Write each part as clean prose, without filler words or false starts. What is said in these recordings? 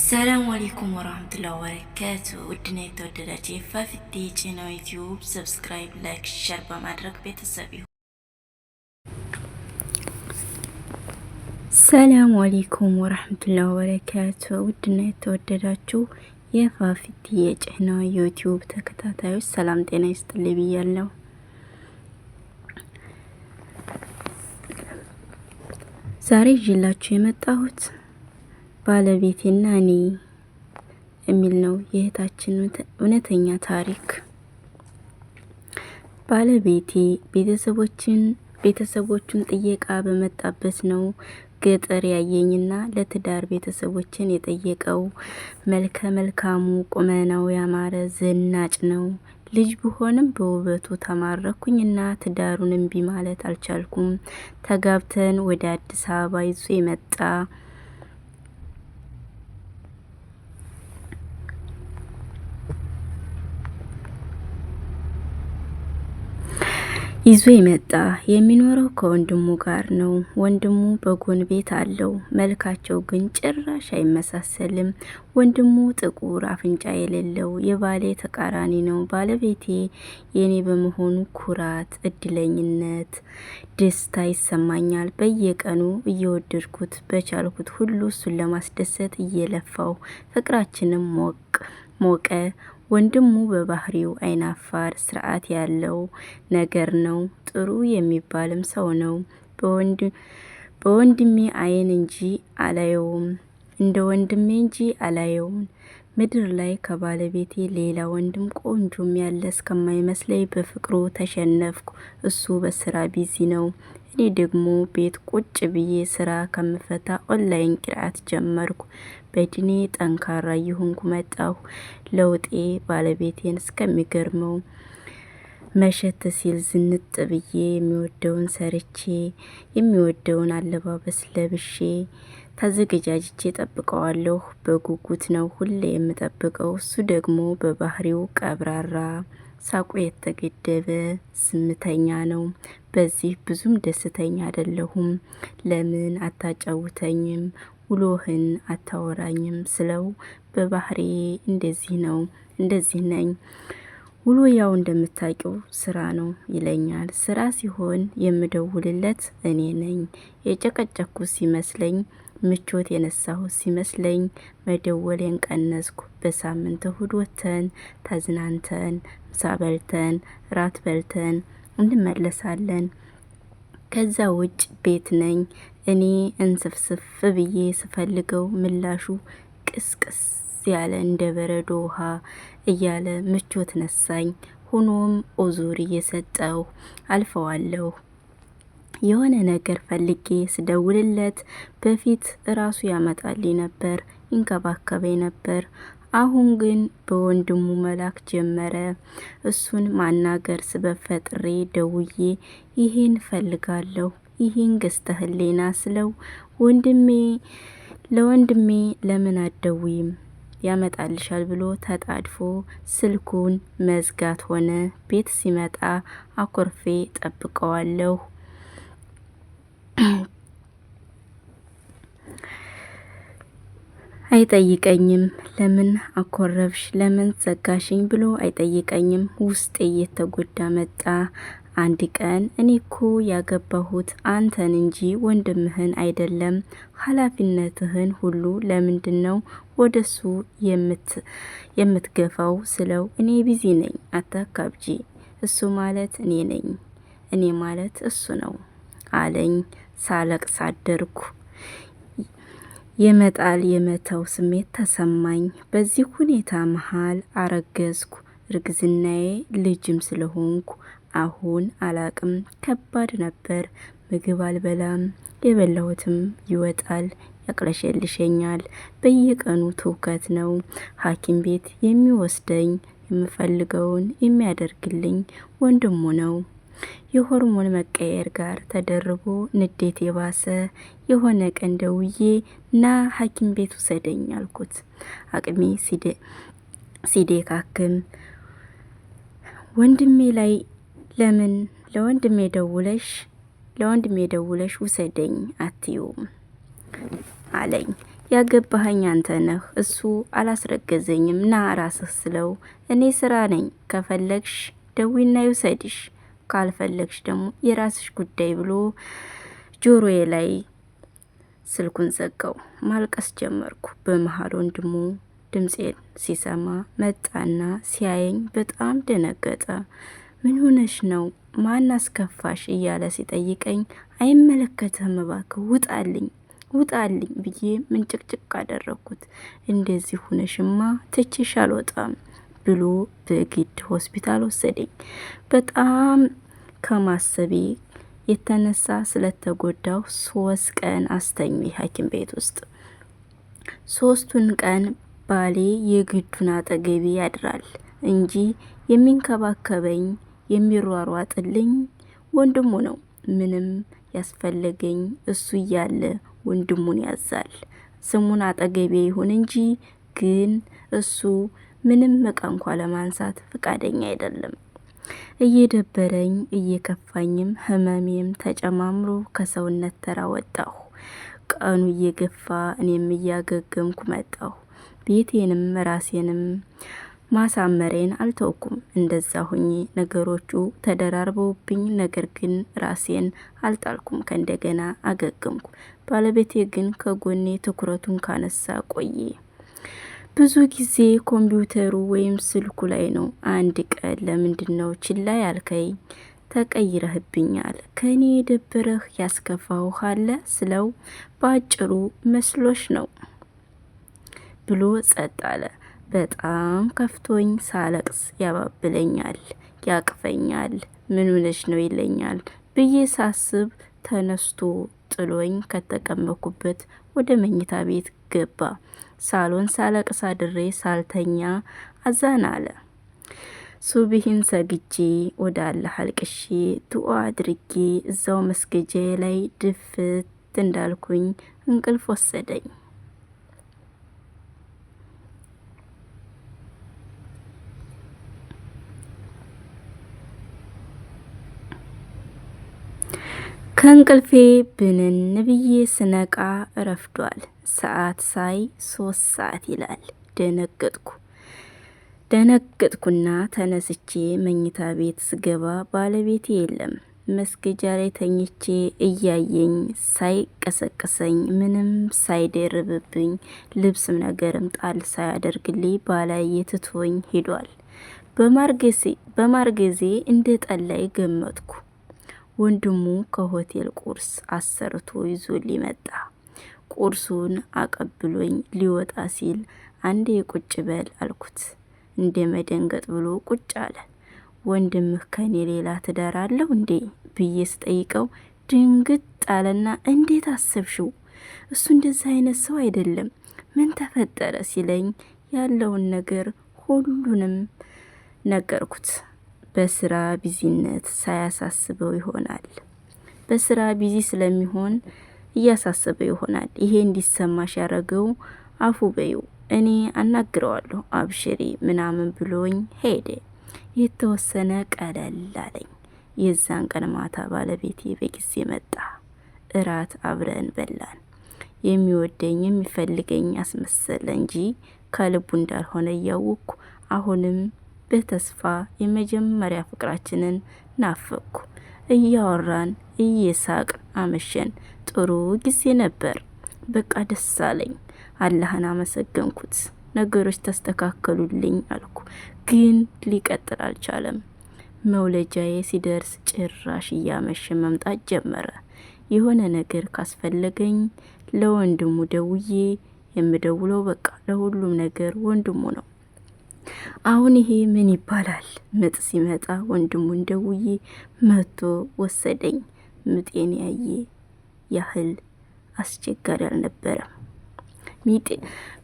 ሰላም አለይኩም ወራህመቱላሂ ወበረካቱ። ውድና የተወደዳችሁ የፋፊቲ ቻናል ዩቲዩብ ሰብስክራይብ፣ ላይክ፣ ሼር በማድረግ ቤተሰብ ይሁኑ። ሰላም አለይኩም ወራህመቱላሂ ወበረካቱ። ውድና የተወደዳችሁ የፋፊቲ ቻናል ዩቲዩብ ተከታታዮች ሰላም ጤና ይስጥልኝ ብያለሁ። ዛሬ ይዤላችሁ የመጣሁት ባለቤቴና እኔ የሚል ነው። የእህታችን እውነተኛ ታሪክ። ባለቤቴ ቤተሰቦቹን ጥየቃ በመጣበት ነው ገጠር ያየኝና ለትዳር ቤተሰቦችን የጠየቀው። መልከ መልካሙ ቁመናው ያማረ ዘናጭ ነው። ልጅ ቢሆንም በውበቱ ተማረኩኝና ትዳሩን እምቢ ማለት አልቻልኩም። ተጋብተን ወደ አዲስ አበባ ይዞ የመጣ የሚኖረው ከወንድሙ ጋር ነው። ወንድሙ በጎን ቤት አለው። መልካቸው ግን ጭራሽ አይመሳሰልም። ወንድሙ ጥቁር አፍንጫ የሌለው የባሌ ተቃራኒ ነው። ባለቤቴ የኔ በመሆኑ ኩራት፣ እድለኝነት፣ ደስታ ይሰማኛል። በየቀኑ እየወደድኩት በቻልኩት ሁሉ እሱን ለማስደሰት እየለፋው ፍቅራችንም ሞቀ። ወንድሙ በባህሪው አይናፋር ስርዓት ያለው ነገር ነው። ጥሩ የሚባልም ሰው ነው። በወንድሜ አይን እንጂ አላየውም፣ እንደ ወንድሜ እንጂ አላየውም። ምድር ላይ ከባለቤቴ ሌላ ወንድም ቆንጆም ያለ እስከማይመስለኝ በፍቅሩ ተሸነፍኩ። እሱ በስራ ቢዚ ነው። እኔ ደግሞ ቤት ቁጭ ብዬ ስራ ከምፈታ ኦንላይን ቅርአት ጀመርኩ። በድኔ ጠንካራ ይሁንኩ መጣሁ። ለውጤ ባለቤቴን እስከሚገርመው መሸት ሲል ዝንጥ ብዬ የሚወደውን ሰርቼ የሚወደውን አለባበስ ለብሼ ተዘገጃጅቼ ጠብቀዋለሁ። በጉጉት ነው ሁሌ የምጠብቀው። እሱ ደግሞ በባህሪው ቀብራራ፣ ሳቁ የተገደበ ዝምተኛ ነው። በዚህ ብዙም ደስተኛ አይደለሁም። ለምን አታጫውተኝም? ውሎህን አታወራኝም ስለው በባህሪ እንደዚህ ነኝ። ውሎ ያው እንደምታውቂው ስራ ነው ይለኛል። ስራ ሲሆን የምደውልለት እኔ ነኝ። የጨቀጨኩ ሲመስለኝ፣ ምቾት የነሳሁ ሲመስለኝ መደወሌን ቀነስኩ። በሳምንት እሁድ ወጥተን ተዝናንተን ምሳ በልተን ራት በልተን እንመለሳለን። ከዛ ውጭ ቤት ነኝ። እኔ እንስፍስፍ ብዬ ስፈልገው ምላሹ ቅስቅስ ያለ እንደ በረዶ ውሃ እያለ ምቾት ነሳኝ። ሆኖም ኦዙር እየሰጠው አልፈዋለሁ። የሆነ ነገር ፈልጌ ስደውልለት በፊት ራሱ ያመጣልኝ ነበር፣ ይንከባከበኝ ነበር። አሁን ግን በወንድሙ መላክ ጀመረ። እሱን ማናገር ስበፈጥሬ ደውዬ ይሄን ፈልጋለሁ፣ ይሄን ገዝተህልኝና ስለው ለወንድሜ ለምን አትደውይም ያመጣልሻል ብሎ ተጣድፎ ስልኩን መዝጋት ሆነ። ቤት ሲመጣ አኮርፌ ጠብቀዋለሁ። አይጠይቀኝም። ለምን አኮረብሽ፣ ለምን ዘጋሽኝ ብሎ አይጠይቀኝም። ውስጤ እየተጎዳ መጣ። አንድ ቀን እኔ እኮ ያገባሁት አንተን እንጂ ወንድምህን አይደለም። ኃላፊነትህን ሁሉ ለምንድን ነው ወደሱ የምትገፋው ስለው እኔ ቢዚ ነኝ፣ አታካብጂ። እሱ ማለት እኔ ነኝ፣ እኔ ማለት እሱ ነው አለኝ። ሳለቅስ አደርኩ። የመጣል የመተው ስሜት ተሰማኝ። በዚህ ሁኔታ መሃል አረገዝኩ። እርግዝናዬ ልጅም ስለሆንኩ አሁን አላቅም፣ ከባድ ነበር። ምግብ አልበላም፣ የበላሁትም ይወጣል፣ ያቅለሸልሸኛል። በየቀኑ ትውከት ነው። ሐኪም ቤት የሚወስደኝ የምፈልገውን የሚያደርግልኝ ወንድሙ ነው። የሆርሞን መቀየር ጋር ተደርቦ ንዴት የባሰ። የሆነ ቀን ደውዬ ና ሐኪም ቤት ውሰደኝ አልኩት። አቅሜ ሲደካክም ወንድሜ ላይ ለምን ለወንድሜ ደውለሽ ውሰደኝ አትዩም አለኝ። ያገባኸኝ አንተ ነህ፣ እሱ አላስረገዘኝም፣ ና ራስህ ስለው እኔ ስራ ነኝ፣ ከፈለግሽ ደዊና ይውሰድሽ፣ ካልፈለግሽ ደግሞ የራስሽ ጉዳይ ብሎ ጆሮዬ ላይ ስልኩን ዘጋው። ማልቀስ ጀመርኩ። በመሀል ወንድሙ ድምፄን ሲሰማ መጣና ሲያየኝ በጣም ደነገጠ። ምን ሆነሽ ነው? ማን አስከፋሽ? እያለ ሲጠይቀኝ አይመለከትህም፣ እባክህ ውጣልኝ ውጣልኝ ብዬ ምንጭቅጭቅ አደረኩት። እንደዚህ ሆነሽማ ትችሽ አልወጣም ብሎ በግድ ሆስፒታል ወሰደኝ። በጣም ከማሰቤ የተነሳ ስለተጎዳው 3 ቀን አስተኙኝ ሐኪም ቤት ውስጥ። 3ቱን ቀን ባሌ የግዱን አጠገቤ ያድራል እንጂ የሚንከባከበኝ የሚሯሯጥልኝ ወንድሙ ነው። ምንም ያስፈለገኝ እሱ እያለ ወንድሙን ያዛል። ስሙን አጠገቤ ይሁን እንጂ ግን እሱ ምንም እቃ እንኳ ለማንሳት ፈቃደኛ አይደለም። እየደበረኝ እየከፋኝም ህመሜም ተጨማምሮ ከሰውነት ተራ ወጣሁ። ቀኑ እየገፋ እኔም እያገገምኩ መጣሁ። ቤቴንም ራሴንም ማሳመሬን አልተውኩም። እንደዛ ሁኜ ነገሮቹ ተደራርበውብኝ፣ ነገር ግን ራሴን አልጣልኩም። ከእንደገና አገገምኩ። ባለቤቴ ግን ከጎኔ ትኩረቱን ካነሳ ቆየ። ብዙ ጊዜ ኮምፒውተሩ ወይም ስልኩ ላይ ነው። አንድ ቀን ለምንድነው ችላ ያልከኝ? ተቀይረህብኛል። ከኔ የደበረህ ያስከፋው አለ ስለው በአጭሩ መስሎሽ ነው ብሎ ጸጥ አለ። በጣም ከፍቶኝ ሳለቅስ ያባብለኛል፣ ያቅፈኛል። ምን ሆነሽ ነው ይለኛል ብዬ ሳስብ ተነስቶ ጥሎኝ ከተቀመኩበት ወደ መኝታ ቤት ገባ። ሳሎን ሳለቅስ አድሬ ሳልተኛ አዛን አለ። ሱብሂን ሰግጄ ወደ አላህ አልቅሼ ዱአ አድርጌ እዛው መስገጃዬ ላይ ድፍት እንዳልኩኝ እንቅልፍ ወሰደኝ። ከእንቅልፌ ብንን ብዬ ስነቃ ረፍዷል። ሰዓት ሳይ 3 ሰዓት ይላል። ደነገጥኩና ተነስቼ መኝታ ቤት ስገባ ባለቤቴ የለም። መስገጃ ላይ ተኝቼ እያየኝ ሳይቀሰቅሰኝ ምንም ሳይደርብብኝ ልብስም ነገርም ጣል ሳያደርግልኝ ባላየ ትቶኝ ሄዷል። በማርገዜ እንደ ጠላይ ገመትኩ። ወንድሙ ከሆቴል ቁርስ አሰርቶ ይዞ ሊመጣ ቁርሱን አቀብሎኝ ሊወጣ ሲል አንዴ ቁጭ በል አልኩት። እንደ መደንገጥ ብሎ ቁጭ አለ። ወንድምህ ከኔ ሌላ ትዳር አለው እንዴ ብዬ ስጠይቀው ድንግጥ አለና እንዴት አሰብሽው? እሱ እንደዚህ አይነት ሰው አይደለም፣ ምን ተፈጠረ ሲለኝ ያለውን ነገር ሁሉንም ነገርኩት። በስራ ቢዚነት ሳያሳስበው ይሆናል። በስራ ቢዚ ስለሚሆን እያሳሰበው ይሆናል። ይሄ እንዲሰማሽ ያረገው አፉ በይው፣ እኔ አናግረዋለሁ፣ አብሽሪ ምናምን ብሎኝ ሄደ። የተወሰነ ቀለል አለኝ። የዛን ቀን ማታ ባለቤቴ በጊዜ መጣ። እራት አብረን በላን። የሚወደኝ የሚፈልገኝ አስመሰለ እንጂ ከልቡ እንዳልሆነ እያወቅኩ አሁንም በተስፋ የመጀመሪያ ፍቅራችንን ናፈቅኩ። እያወራን እየሳቅን አመሸን። ጥሩ ጊዜ ነበር። በቃ ደስ አለኝ። አላህን አመሰገንኩት። ነገሮች ተስተካከሉልኝ አልኩ። ግን ሊቀጥል አልቻለም። መውለጃዬ ሲደርስ ጭራሽ እያመሸ መምጣት ጀመረ። የሆነ ነገር ካስፈለገኝ ለወንድሙ ደውዬ የምደውለው በቃ ለሁሉም ነገር ወንድሙ ነው። አሁን ይሄ ምን ይባላል? ምጥ ሲመጣ ወንድሙን ደውዬ መቶ ወሰደኝ። ምጤን ያየ ያህል አስቸጋሪ አልነበረም።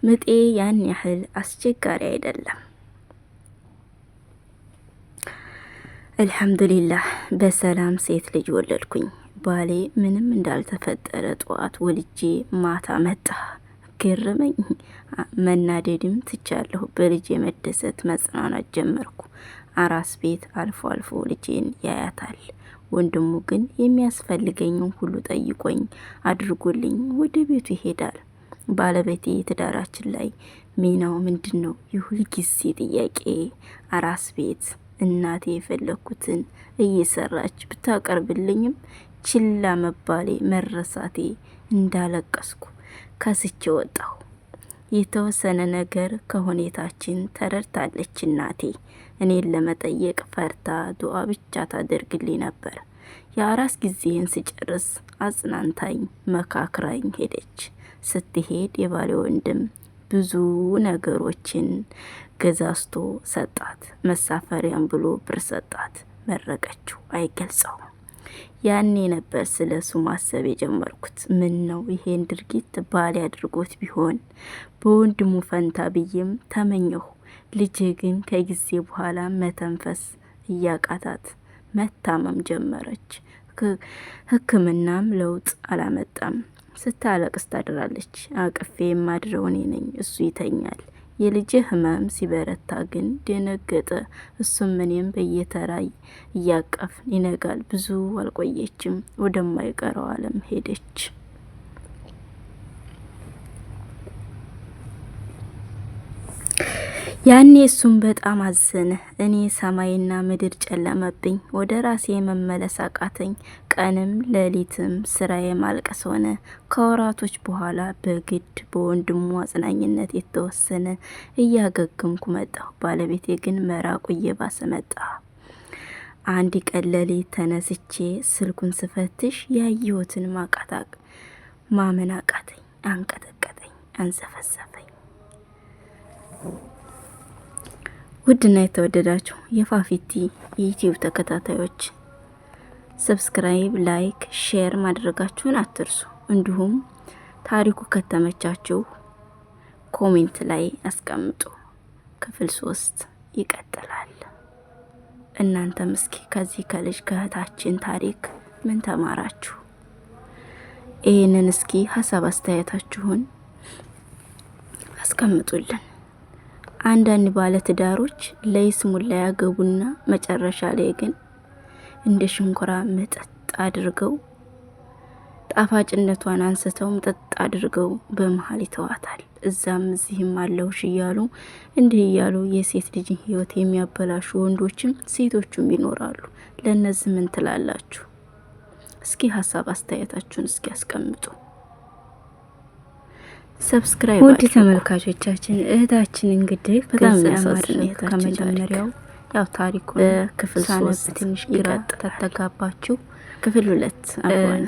ምጤ ያን ያህል አስቸጋሪ አይደለም። አልሐምዱሊላህ በሰላም ሴት ልጅ ወለድኩኝ። ባሌ ምንም እንዳልተፈጠረ ጠዋት ወልጄ ማታ መጣ። ገረመኝ። መናደድም ትቻለሁ። በልጄ መደሰት መጽናናት ጀመርኩ። አራስ ቤት አልፎ አልፎ ልጄን ያያታል። ወንድሙ ግን የሚያስፈልገኝን ሁሉ ጠይቆኝ አድርጎልኝ ወደ ቤቱ ይሄዳል። ባለቤቴ ትዳራችን ላይ ሚናው ምንድነው? የሁል ጊዜ ጥያቄ አራስ ቤት እናቴ የፈለኩትን እየሰራች ብታቀርብልኝም ችላ መባሌ መረሳቴ እንዳለቀስኩ ከስቼ ወጣሁ። የተወሰነ ነገር ከሁኔታችን ተረድታለች እናቴ። እኔን ለመጠየቅ ፈርታ ዱዓ ብቻ ታደርግልኝ ነበር። የአራስ ጊዜን ስጨርስ አጽናንታኝ መካክራኝ ሄደች። ስትሄድ የባሌ ወንድም ብዙ ነገሮችን ገዛዝቶ ሰጣት። መሳፈሪያም ብሎ ብር ሰጣት። መረቀችው። አይገልጸውም። ያኔ ነበር ስለ እሱ ማሰብ የጀመርኩት። ምን ነው ይሄን ድርጊት ባሌ አድርጎት ቢሆን በወንድሙ ፈንታ ብዬም ተመኘሁ። ልጄ ግን ከጊዜ በኋላ መተንፈስ እያቃታት መታመም ጀመረች። ሕክምናም ለውጥ አላመጣም። ስታለቅስ ታድራለች። አቅፌ የማድረው እኔ ነኝ፣ እሱ ይተኛል። የልጄ ህመም ሲበረታ ግን ደነገጠ። እሱም እኔም በየተራ እያቀፍን ይነጋል። ብዙ አልቆየችም፣ ወደማይቀረው ዓለም ሄደች። ያኔ እሱም በጣም አዘነ። እኔ ሰማይና ምድር ጨለመብኝ። ወደ ራሴ መመለስ አቃተኝ። ቀንም ሌሊትም ስራዬ ማልቀስ ሆነ። ከወራቶች በኋላ በግድ በወንድሙ አጽናኝነት የተወሰነ እያገገምኩ መጣሁ። ባለቤቴ ግን መራቁ እየባሰ መጣ። አንድ ቀን ሌሊት ተነስቼ ስልኩን ስፈትሽ ያየሁትን ማመን አቃተኝ። አንቀጠቀጠኝ፣ አንዘፈዘፈኝ። ውድና የተወደዳችሁ የፋፊቲ የዩቲዩብ ተከታታዮች ሰብስክራይብ፣ ላይክ፣ ሼር ማድረጋችሁን አትርሱ። እንዲሁም ታሪኩ ከተመቻችሁ ኮሜንት ላይ አስቀምጡ። ክፍል 3 ይቀጥላል። እናንተም እስኪ ከዚህ ከልጅ ከእህታችን ታሪክ ምን ተማራችሁ? ይህንን እስኪ ሀሳብ አስተያየታችሁን አስቀምጡልን። አንዳንድ ባለትዳሮች ለይስሙላ ያገቡና መጨረሻ ላይ ግን እንደ ሽንኩራ መጠጥ አድርገው ጣፋጭነቷን አንስተው መጠጥ አድርገው በመሀል ይተዋታል። እዛም እዚህም አለውሽ እያሉ እንዲህ እያሉ የሴት ልጅ ህይወት የሚያበላሹ ወንዶችም ሴቶቹም ይኖራሉ። ለነዚህ ምን ትላላችሁ? እስኪ ሀሳብ አስተያየታችሁን እስኪ አስቀምጡ። ሰብስክራይብ ውድ ተመልካቾቻችን እህታችን እንግዲህ በጣም ያሳዝናል። ከመጀመሪያው ያው ታሪኩ በክፍል 3 ትንሽ ግራ ተጋባችሁ። ክፍል 2 አሁን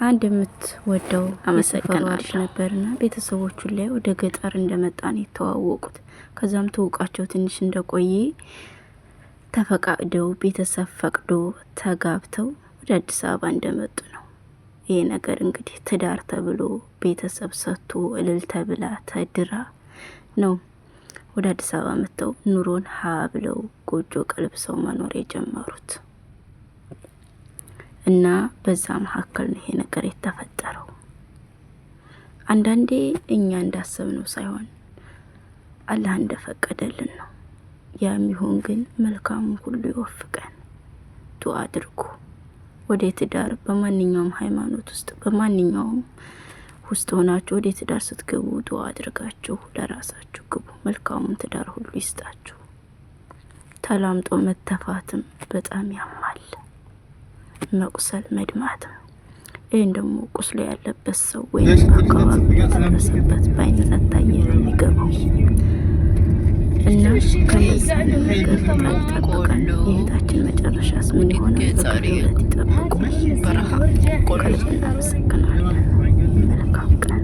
አንድ የምትወደው አመሰግናለሁ ነበርና ቤተሰቦቹ ላይ ወደ ገጠር እንደመጣ ነው የተዋወቁት። ከዛም ተውቃቸው ትንሽ እንደቆየ ተፈቃደው ቤተሰብ ፈቅዶ ተጋብተው ወደ አዲስ አበባ እንደመጡ ነው። ይሄ ነገር እንግዲህ ትዳር ተብሎ ቤተሰብ ሰጥቶ እልል ተብላ ተድራ ነው ወደ አዲስ አበባ መጥተው ኑሮን ሀ ብለው ጎጆ ቀልብሰው መኖር የጀመሩት እና በዛ መካከል ነው ይሄ ነገር የተፈጠረው። አንዳንዴ እኛ እንዳሰብነው ሳይሆን አላህ እንደፈቀደልን ነው። የሚሆን ግን መልካሙ ሁሉ ይወፍቀን። ዱአ አድርጉ። ወደ ትዳር በማንኛውም ሃይማኖት ውስጥ በማንኛውም ውስጥ ሆናችሁ ወደ ትዳር ስትገቡ ዱአ አድርጋችሁ ለራሳችሁ ግቡ። መልካሙን ትዳር ሁሉ ይስጣችሁ። ተላምጦ መተፋትም በጣም ያማል፣ መቁሰል መድማትም። ይህን ደግሞ ቁስሉ ያለበት ሰው ወይም አካባቢ የተደረሰበት በአይነት ታየ ነው የሚገባው እና ከነዚህ ነገር ጠብቀን የህይወታችን መጨረሻስ ምን ይሆናል? በክፍል 2 ይጠብቁ። ከልብ እናመሰግናለን። መልካም ቀን።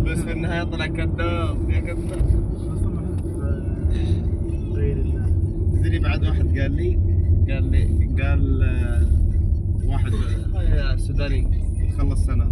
بس في النهاية طلع كذاب يا كذاب. تدري بعد واحد قال واحد سوداني خلص سنة